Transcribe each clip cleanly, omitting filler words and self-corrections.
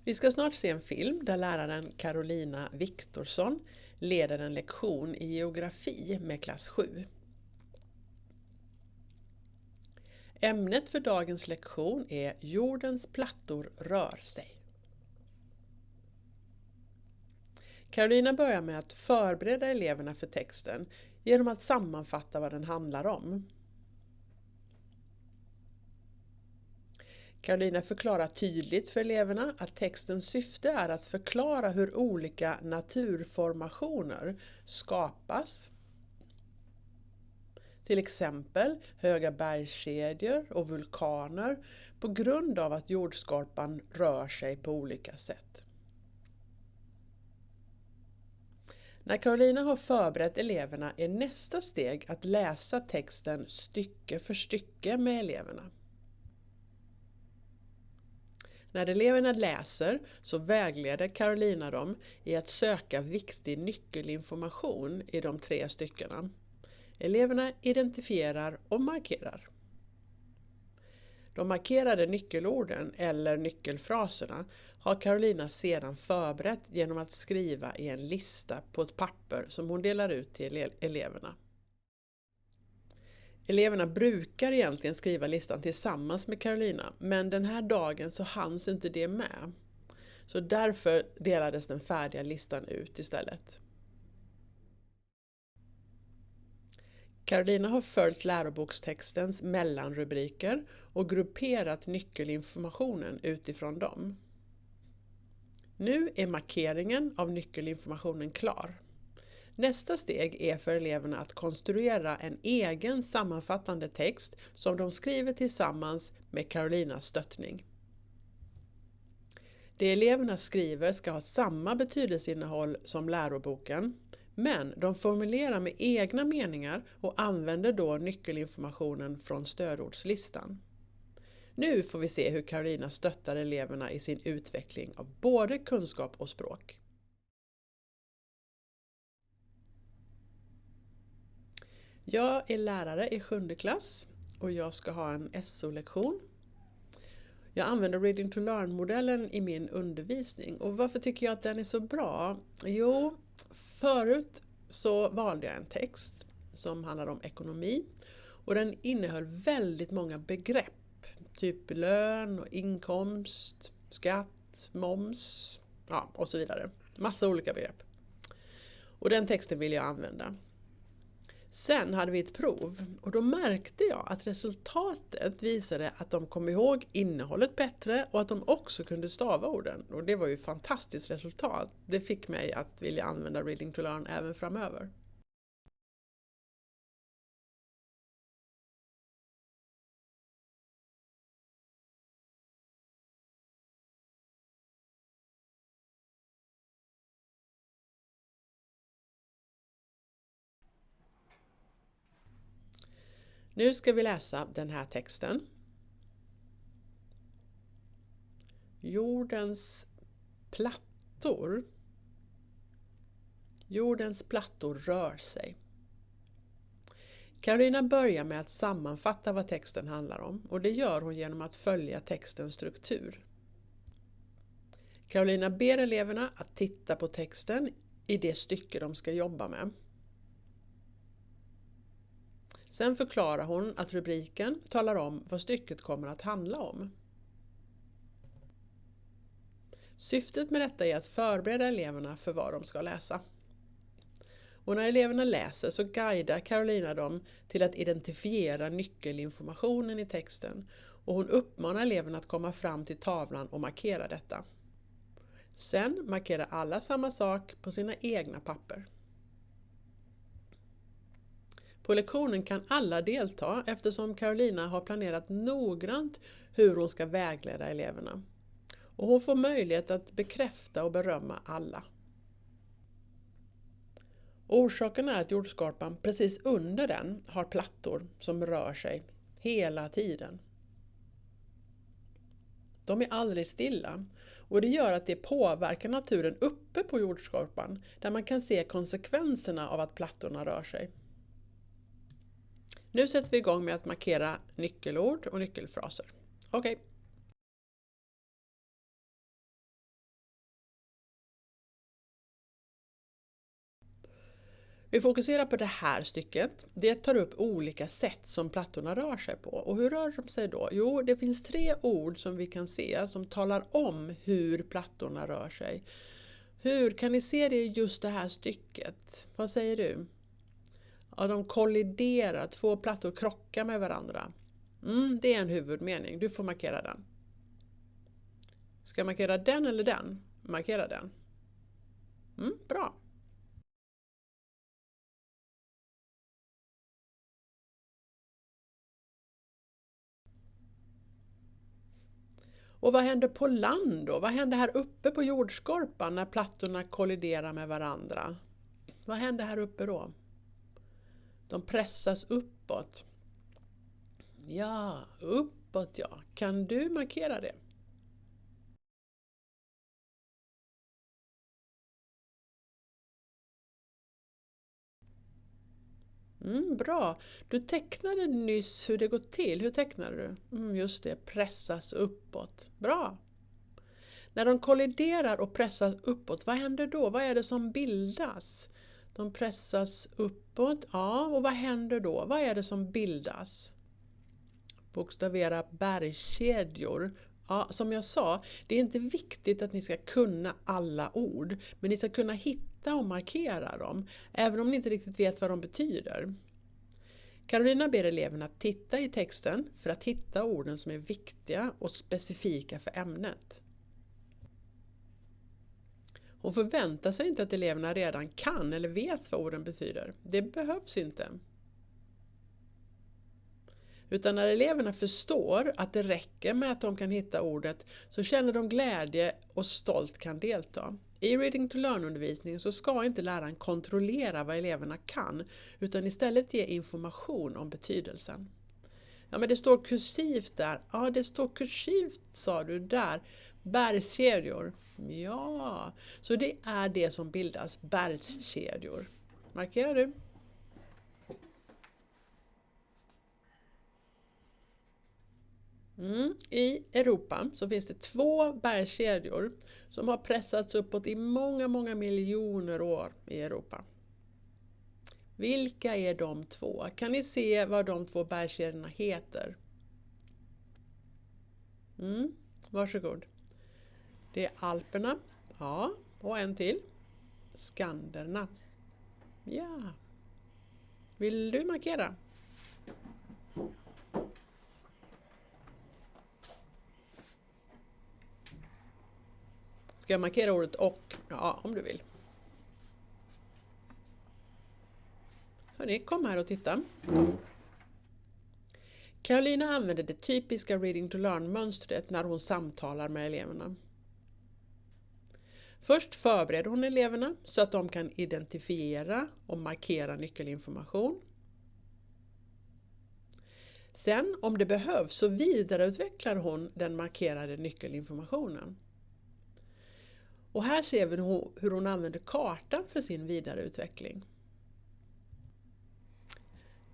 Vi ska snart se en film där läraren Carolina Viktorsson leder en lektion i geografi med klass 7. Ämnet för dagens lektion är Jordens plattor rör sig. Carolina börjar med att förbereda eleverna för texten genom att sammanfatta vad den handlar om. Carolina förklarar tydligt för eleverna att textens syfte är att förklara hur olika naturformationer skapas. Till exempel höga bergskedjor och vulkaner på grund av att jordskorpan rör sig på olika sätt. När Carolina har förberett eleverna är nästa steg att läsa texten stycke för stycke med eleverna. När eleverna läser så vägleder Carolina dem i att söka viktig nyckelinformation i de 3 styckena. Eleverna identifierar och markerar. De markerade nyckelorden eller nyckelfraserna har Carolina sedan förberett genom att skriva i en lista på ett papper som hon delar ut till eleverna. Eleverna brukar egentligen skriva listan tillsammans med Carolina, men den här dagen så hanns inte det med. Så därför delades den färdiga listan ut istället. Carolina har följt lärobokstextens mellanrubriker och grupperat nyckelinformationen utifrån dem. Nu är markeringen av nyckelinformationen klar. Nästa steg är för eleverna att konstruera en egen sammanfattande text som de skriver tillsammans med Carolinas stöttning. Det eleverna skriver ska ha samma betydelseinnehåll som läroboken, men de formulerar med egna meningar och använder då nyckelinformationen från stödordslistan. Nu får vi se hur Carolina stöttar eleverna i sin utveckling av både kunskap och språk. Jag är lärare i 7:e klass och jag ska ha en SO-lektion. Jag använder Reading to Learn-modellen i min undervisning. Och varför tycker jag att den är så bra? Jo, förut så valde jag en text som handlar om ekonomi. Och den innehöll väldigt många begrepp. Typ lön och inkomst, skatt, moms och så vidare. Massa olika begrepp. Och den texten vill jag använda. Sen hade vi ett prov och då märkte jag att resultatet visade att de kom ihåg innehållet bättre och att de också kunde stava orden. Och det var ju ett fantastiskt resultat. Det fick mig att vilja använda Reading to Learn även framöver. Nu ska vi läsa den här texten. Jordens plattor rör sig. Carolina börjar med att sammanfatta vad texten handlar om och det gör hon genom att följa textens struktur. Carolina ber eleverna att titta på texten i det stycke de ska jobba med. Sen förklarar hon att rubriken talar om vad stycket kommer att handla om. Syftet med detta är att förbereda eleverna för vad de ska läsa. Och när eleverna läser så guidar Carolina dem till att identifiera nyckelinformationen i texten och hon uppmanar eleverna att komma fram till tavlan och markera detta. Sen markerar alla samma sak på sina egna papper. På lektionen kan alla delta eftersom Carolina har planerat noggrant hur hon ska vägleda eleverna. Och hon får möjlighet att bekräfta och berömma alla. Orsaken är att jordskorpan precis under den har plattor som rör sig hela tiden. De är aldrig stilla och det gör att det påverkar naturen uppe på jordskorpan där man kan se konsekvenserna av att plattorna rör sig. Nu sätter vi igång med att markera nyckelord och nyckelfraser. Okej. Vi fokuserar på det här stycket. Det tar upp olika sätt som plattorna rör sig på. Och hur rör de sig då? Jo, det finns 3 ord som vi kan se som talar om hur plattorna rör sig. Hur kan ni se det i just det här stycket? Vad säger du? Ja, de kolliderar, 2 plattor krockar med varandra. Det är en huvudmening, du får markera den. Ska jag markera den eller den? Markera den. Bra. Och vad händer på land då? Vad händer här uppe på jordskorpan när plattorna kolliderar med varandra? Vad händer här uppe då? De pressas uppåt. Ja, uppåt ja. Kan du markera det? Bra. Du tecknade nyss hur det går till. Hur tecknade du? Just det, pressas uppåt. Bra. När de kolliderar och pressas uppåt, vad händer då? Vad är det som bildas? De pressas uppåt. Ja, och vad händer då? Vad är det som bildas? Bokstavera bergskedjor. Ja, som jag sa, det är inte viktigt att ni ska kunna alla ord, men ni ska kunna hitta och markera dem, även om ni inte riktigt vet vad de betyder. Carolina ber eleverna att titta i texten för att hitta orden som är viktiga och specifika för ämnet. Hon förväntar sig inte att eleverna redan kan eller vet vad orden betyder. Det behövs inte. Utan när eleverna förstår att det räcker med att de kan hitta ordet så känner de glädje och stolt kan delta. I Reading to Learn-undervisningen så ska inte läraren kontrollera vad eleverna kan utan istället ge information om betydelsen. Ja, men det står kursivt där. Ja, det står kursivt sa du där. Bergskedjor. Ja, så det är det som bildas, bergskedjor. Markerar du? I Europa så finns det 2 bergskedjor som har pressats uppåt i många, många miljoner år i Europa. Vilka är de 2? Kan ni se vad de 2 bergskedjorna heter? Varsågod. Det är Alperna, ja, och en till. Skanderna. Ja. Vill du markera? Ska jag markera ordet och? Ja, om du vill. Hörrni, kom här och titta. Carolina använder det typiska Reading to Learn-mönstret när hon samtalar med eleverna. Först förbereder hon eleverna så att de kan identifiera och markera nyckelinformation. Sen, om det behövs, så vidareutvecklar hon den markerade nyckelinformationen. Och här ser vi hur hon använder kartan för sin vidareutveckling.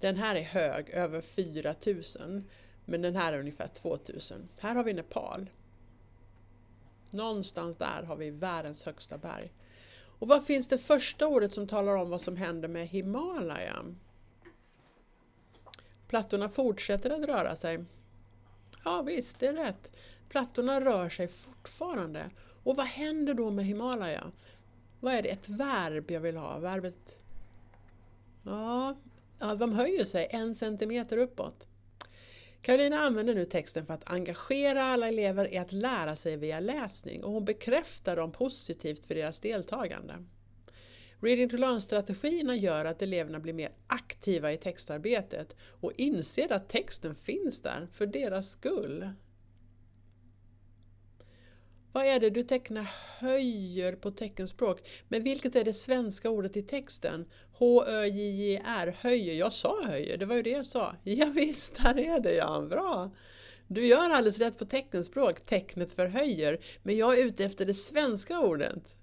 Den här är hög, över 4000, men den här är ungefär 2000. Här har vi Nepal. Någonstans där har vi världens högsta berg. Och vad finns det första ordet som talar om vad som händer med Himalaya? Plattorna fortsätter att röra sig. Ja visst, det är rätt. Plattorna rör sig fortfarande. Och vad händer då med Himalaya? Vad är det? Ett verb jag vill ha. Verbet. Ja, de höjer sig 1 centimeter uppåt. Carolina använder nu texten för att engagera alla elever i att lära sig via läsning och hon bekräftar dem positivt för deras deltagande. Reading to Learn-strategierna gör att eleverna blir mer aktiva i textarbetet och inser att texten finns där för deras skull. Vad är det du tecknar höjer på teckenspråk? Men vilket är det svenska ordet i texten? H-Ö-J-J-R, höjer. Jag sa höjer, det var ju det jag sa. Ja visst, här är det ja, bra. Du gör alldeles rätt på teckenspråk, tecknet för höjer. Men jag är ute efter det svenska ordet.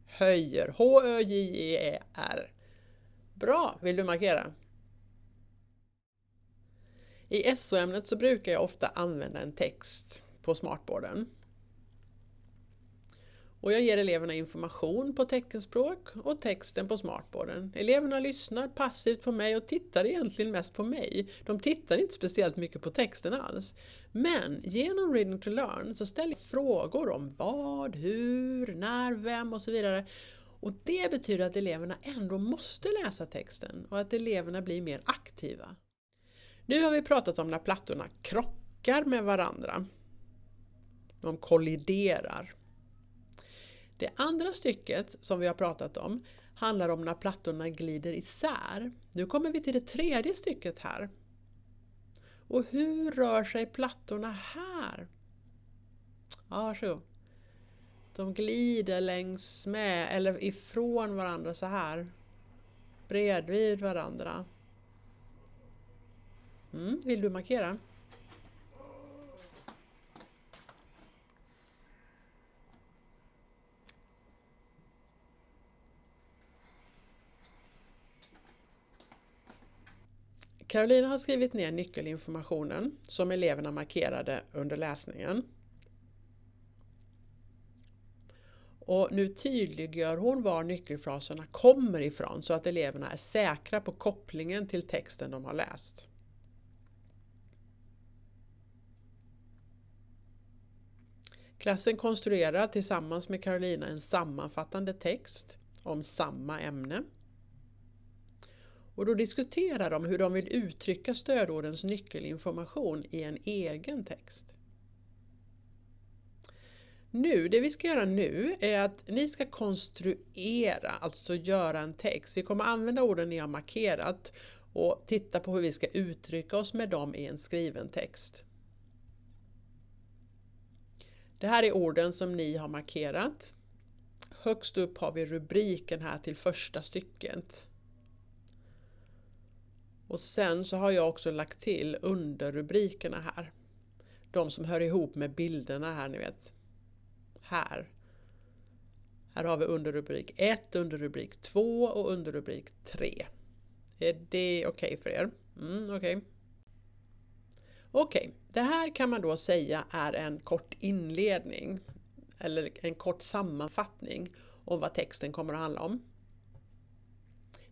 Höjer, H-Ö-J-J-R. Bra, vill du markera? I SO-ämnet så brukar jag ofta använda en text på smartboarden. Och jag ger eleverna information på teckenspråk och texten på smartboarden. Eleverna lyssnar passivt på mig och tittar egentligen mest på mig. De tittar inte speciellt mycket på texten alls. Men genom Reading to Learn så ställer jag frågor om vad, hur, när, vem och så vidare. Och det betyder att eleverna ändå måste läsa texten och att eleverna blir mer aktiva. Nu har vi pratat om när plattorna krockar med varandra. De kolliderar. Det andra stycket som vi har pratat om handlar om när plattorna glider isär. Nu kommer vi till det tredje stycket här. Och hur rör sig plattorna här? Ja, varsågod. De glider längs med eller ifrån varandra så här. Bredvid varandra. Vill du markera? Carolina har skrivit ner nyckelinformationen som eleverna markerade under läsningen. Och nu tydliggör hon var nyckelfraserna kommer ifrån så att eleverna är säkra på kopplingen till texten de har läst. Klassen konstruerar tillsammans med Carolina en sammanfattande text om samma ämne. Och då diskuterar de hur de vill uttrycka stödordens nyckelinformation i en egen text. Det vi ska göra nu är att ni ska konstruera, alltså göra en text. Vi kommer använda orden ni har markerat och titta på hur vi ska uttrycka oss med dem i en skriven text. Det här är orden som ni har markerat. Högst upp har vi rubriken här till första stycket. Och sen så har jag också lagt till underrubrikerna här. De som hör ihop med bilderna här, ni vet. Här har vi underrubrik 1, underrubrik 2 och underrubrik 3. Är det okej för er? Okej. Okej, det här kan man då säga är en kort inledning eller en kort sammanfattning om vad texten kommer att handla om.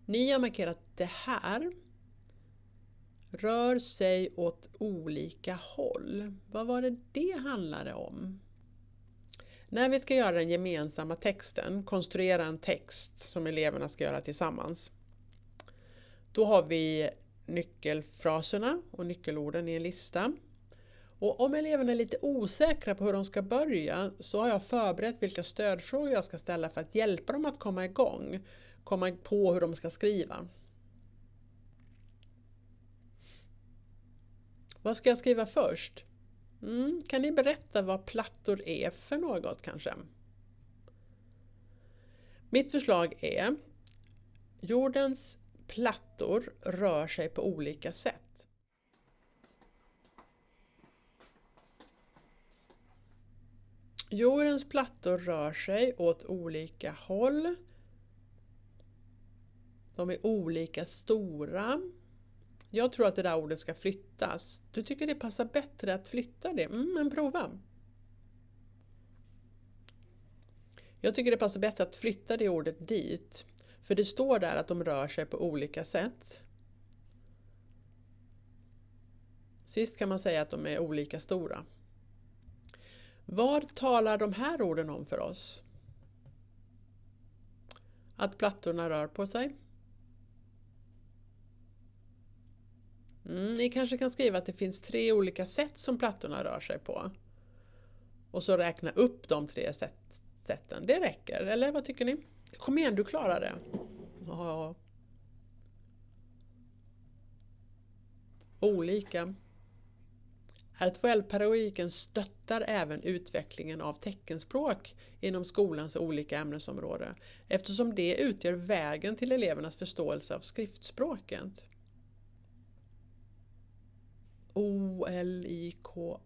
Ni har markerat det här rör sig åt olika håll. Vad var det handlade om? När vi ska göra den gemensamma texten, konstruera en text som eleverna ska göra tillsammans. Då har vi nyckelfraserna och nyckelorden i en lista. Och om eleverna är lite osäkra på hur de ska börja så har jag förberett vilka stödfrågor jag ska ställa för att hjälpa dem att komma igång. Komma på hur de ska skriva. Vad ska jag skriva först? Kan ni berätta vad plattor är för något kanske? Mitt förslag är: jordens plattor rör sig på olika sätt. Jordens plattor rör sig åt olika håll. De är olika stora. Jag tror att det där ordet ska flyttas. Du tycker det passar bättre att flytta det? Men prova. Jag tycker det passar bättre att flytta det ordet dit. För det står där att de rör sig på olika sätt. Sist kan man säga att de är olika stora. Vad talar de här orden om för oss? Att plattorna rör på sig. Ni kanske kan skriva att det finns 3 olika sätt som plattorna rör sig på. Och så räkna upp de 3 sätten. Det räcker, eller vad tycker ni? Kom igen, du klarar det. Ja. Olika. RTL-pedagogiken stöttar även utvecklingen av teckenspråk inom skolans olika ämnesområden, eftersom det utgör vägen till elevernas förståelse av skriftspråket. OLIKA.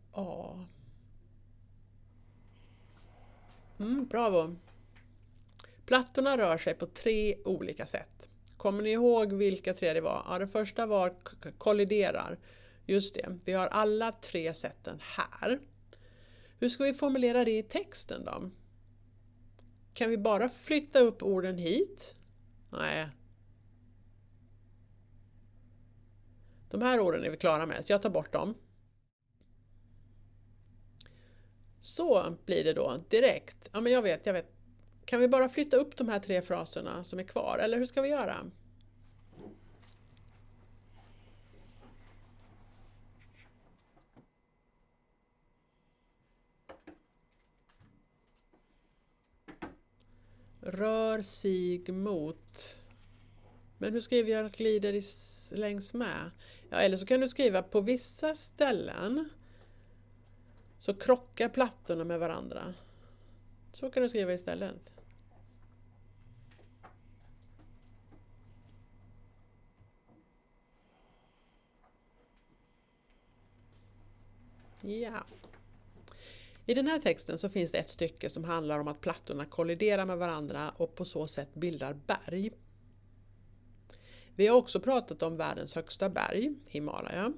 Bravo. Plattorna rör sig på 3 olika sätt. Kommer ni ihåg vilka 3 det var? Ja, det första var kolliderar. Just det, vi har alla 3 sätten här. Hur ska vi formulera det i texten då? Kan vi bara flytta upp orden hit? Nej. De här orden är vi klara med, så jag tar bort dem. Så blir det då direkt. Ja, men jag vet. Kan vi bara flytta upp de här 3 fraserna som är kvar? Eller hur ska vi göra? Rör sig mot. Men hur skriver jag glider längs med? Ja, eller så kan du skriva på vissa ställen så krockar plattorna med varandra. Så kan du skriva istället. Ja. I den här texten så finns det ett stycke som handlar om att plattorna kolliderar med varandra och på så sätt bildar berg. Vi har också pratat om världens högsta berg, Himalaya.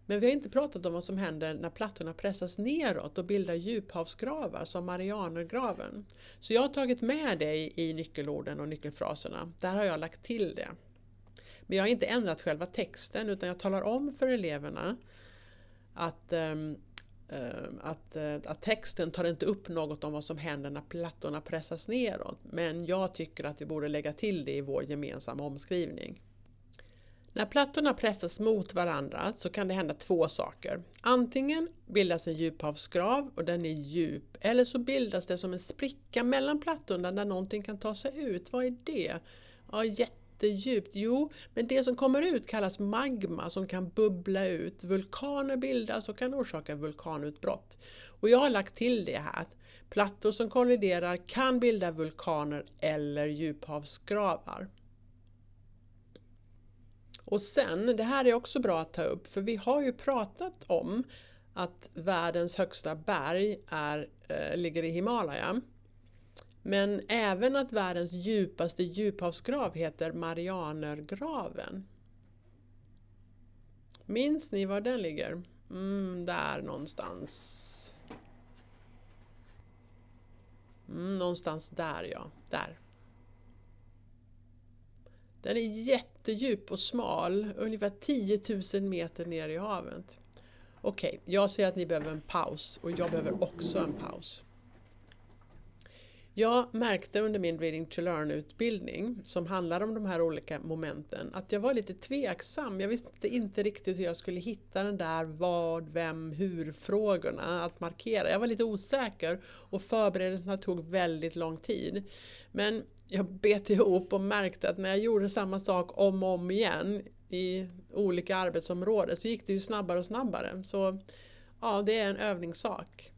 Men vi har inte pratat om vad som händer när plattorna pressas neråt och bildar djuphavsgravar som Marianergraven. Så jag har tagit med det i nyckelorden och nyckelfraserna. Där har jag lagt till det. Men jag har inte ändrat själva texten utan jag talar om för eleverna att texten tar inte upp något om vad som händer när plattorna pressas neråt. Men jag tycker att vi borde lägga till det i vår gemensamma omskrivning. När plattorna pressas mot varandra så kan det hända 2 saker. Antingen bildas en djuphavsgrav och den är djup. Eller så bildas det som en spricka mellan plattorna där någonting kan ta sig ut. Vad är det? Ja, jättedjupt. Jo, men det som kommer ut kallas magma som kan bubbla ut. Vulkaner bildas och kan orsaka vulkanutbrott. Och jag har lagt till det här. Plattor som kolliderar kan bilda vulkaner eller djuphavsgravar. Och sen, det här är också bra att ta upp för vi har ju pratat om att världens högsta berg ligger i Himalaya. Men även att världens djupaste djuphavsgrav heter Marianergraven. Minns ni var den ligger? Där någonstans. Någonstans där, ja. Där. Den är jättedjup och smal, ungefär 10 000 meter ner i havet. Okej, jag ser att ni behöver en paus och jag behöver också en paus. Jag märkte under min Reading to Learn-utbildning som handlar om de här olika momenten att jag var lite tveksam. Jag visste inte riktigt hur jag skulle hitta den där vad, vem, hur-frågorna att markera. Jag var lite osäker och förberedelserna tog väldigt lång tid. Men jag bet ihop och märkte att när jag gjorde samma sak om och om igen i olika arbetsområden så gick det ju snabbare och snabbare. Så ja, det är en övningssak.